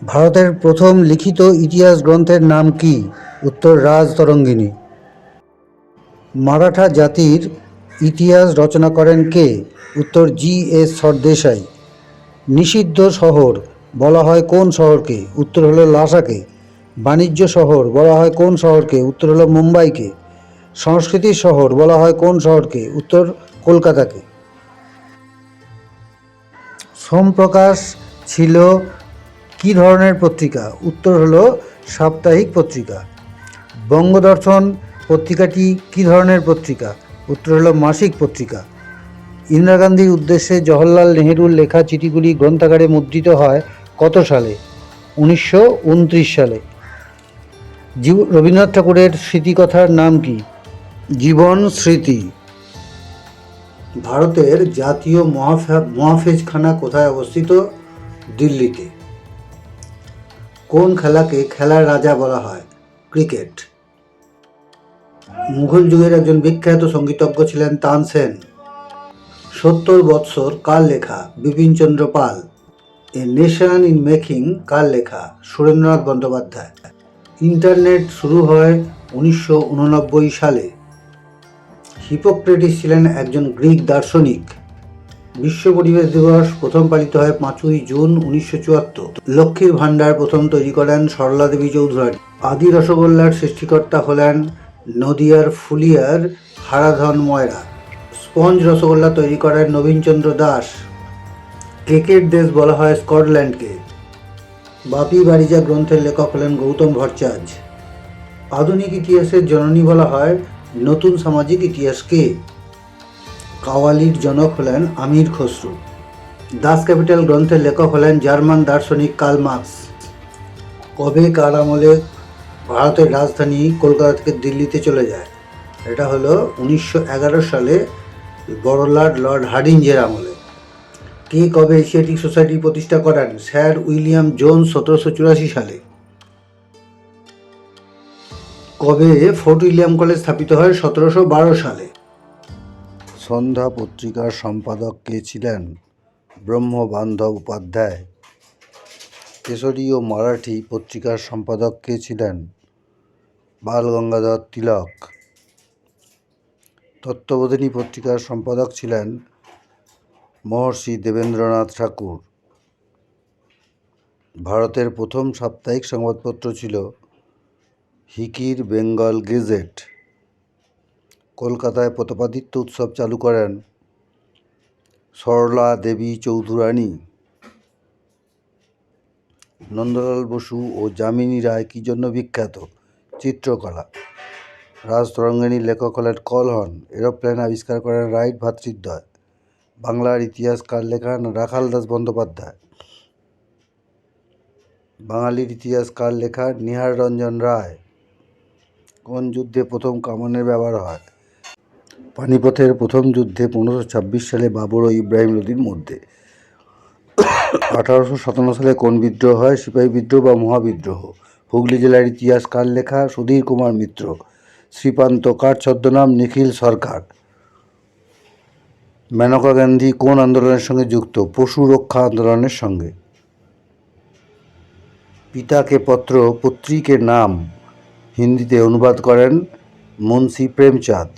ভারতের প্রথম লিখিত ইতিহাস গ্রন্থের নাম কি? উত্তর রাজতরঙ্গিনী। মারাঠা জাতির ইতিহাস রচনা করেন কে? উত্তর জি.এস. সরদেশাই। নিষিদ্ধ শহর বলা হয় কোন শহরকে? উত্তর হলো লাসাকে। বাণিজ্য শহর বলা হয় কোন শহরকে? উত্তর হলো মুম্বাইকে। সংস্কৃতির শহর বলা হয় কোন শহরকে? উত্তর কলকাতাকে। সোমপ্রকাশ ছিল কী ধরনের পত্রিকা? উত্তর হলো সাপ্তাহিক পত্রিকা। বঙ্গদর্শন পত্রিকাটি কী ধরনের পত্রিকা? উত্তর হলো মাসিক পত্রিকা। ইন্দিরা গান্ধীর উদ্দেশ্যে জওহরলাল নেহরুর লেখা চিঠিগুলি গ্রন্থাগারে মুদ্রিত হয় কত সালে? 1929 সালে। রবীন্দ্রনাথ ঠাকুরের স্মৃতিকথার নাম কি? জীবন স্মৃতি। ভারতের জাতীয় মহাফেজখানা কোথায় অবস্থিত? দিল্লিতে। কোন খেলাকে খেলার রাজা বলা হয়? ক্রিকেট। মুঘল যুগের একজন বিখ্যাত সঙ্গীতজ্ঞ ছিলেন তানসেন। 70 বৎসর কার লেখা? বিপিনচন্দ্র পাল। এ নেশন ইন মেকিং কার লেখা? সুরেন্দ্রনাথ বন্দ্যোপাধ্যায়। ইন্টারনেট শুরু হয় 1989 সালে। হিপোক্রেটিস ছিলেন একজন গ্রিক দার্শনিক। বিশ্ব পরিবেশ দিবস প্রথম পালিত হয় 5ই জুন 1974। লক্ষ্মীর ভাণ্ডার প্রথম তৈরি করেন সরলা দেবী চৌধুরানী। আদি রসগোল্লার সৃষ্টিকর্তা হলেন নদিয়ার ফুলিয়ার হারাধন ময়রা। স্পঞ্জ রসগোল্লা তৈরি করেন নবীনচন্দ্র দাস। কেকের দেশ বলা হয় স্কটল্যান্ডকে। বাপি বারিজা গ্রন্থের লেখক হলেন গৌতম ভট্টাচার্য। আধুনিক ইতিহাসের জননী বলা হয় নতুন সামাজিক ইতিহাসকে। কাওয়ালির জনক হলেন আমির খসরু। দাস ক্যাপিটাল গ্রন্থের লেখক হলেন জার্মান দার্শনিক কার্ল মার্কস। কবে কার আমলে ভারতের রাজধানী কলকাতা থেকে দিল্লিতে চলে যায়? এটা হলো 1911 সালে বড়লাট লর্ড হার্ডিঞ্জের আমলে। কে কবে এশিয়াটিক সোসাইটি প্রতিষ্ঠা করেন? স্যার উইলিয়াম জোন্স 1784 সালে। কবে ফোর্ট উইলিয়াম কলেজ স্থাপিত হয়? 1712 সালে। সন্ধ্যা পত্রিকার সম্পাদক কে ছিলেন? ব্রহ্মবান্ধব উপাধ্যায়। কেশরী ও মারাঠি পত্রিকার সম্পাদক কে ছিলেন? বালগঙ্গাধর তিলক। তত্ত্ববোধিনী পত্রিকার সম্পাদক ছিলেন মহর্ষি দেবেন্দ্রনাথ ঠাকুর। ভারতের প্রথম সাপ্তাহিক সংবাদপত্র ছিল হিকির বেঙ্গল গেজেট। কলকাতায় প্রতাপাদিত্য উৎসব চালু করেন সরলা দেবী চৌধুরানী। নন্দলাল বসু ও যামিনী রায় কী জন্য বিখ্যাত? চিত্রকলা। রাজতরঙ্গিনীর লেখক হলেন কলহন। এরোপ্লেন আবিষ্কার করেন রাইট ভ্রাতৃদ্বয়। বাংলার ইতিহাস কার লেখা? রাখাল দাস বন্দ্যোপাধ্যায়। বাঙালির ইতিহাস কার লেখা? নিহার রঞ্জন রায়। কোন যুদ্ধে প্রথম কামানের ব্যবহার হয়? পানিপথের প্রথম যুদ্ধে 1526 সালে বাবর ও ইব্রাহিম লোদির মধ্যে। 1857 সালে কোন বিদ্রোহ হয়? সিপাহী বিদ্রোহ বা মহাবিদ্রোহ। হুগলি জেলার ইতিহাস কার লেখা? সুধীর কুমার মিত্র। শ্রীপান্ত কার ছদ্মনাম? নিখিল সরকার। মেনকা গান্ধী কোন আন্দোলনের সঙ্গে যুক্ত? পশু রক্ষা আন্দোলনের সঙ্গে। পিতাকে পত্র পত্রিকের নাম হিন্দিতে অনুবাদ করেন মুন্সি প্রেমচাঁদ।